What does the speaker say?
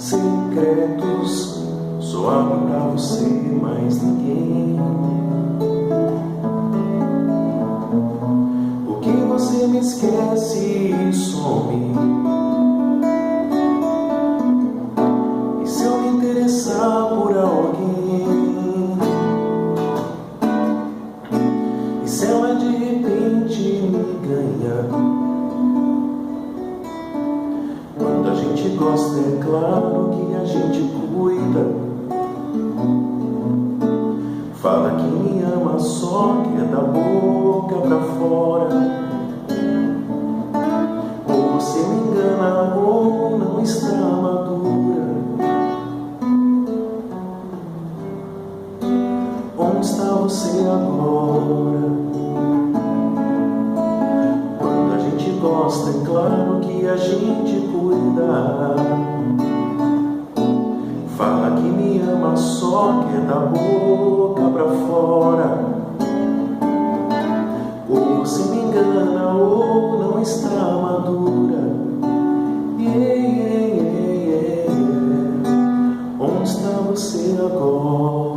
secretos só abro pra você, mais ninguém. Porque você me esquece e some. E se eu me interessar por alguém, e se ela de repente me ganha? Quando a gente gosta, é claro que a gente cuida. Fala que me ama, só que é da boca pra fora. Ou você me engana ou não está madura. Onde está você agora? Quando a gente gosta, é claro que a gente cuida. Fala que me ama, só que é da boca pra fora. Ou você me engana ou não está madura. Yeah. Onde está você agora?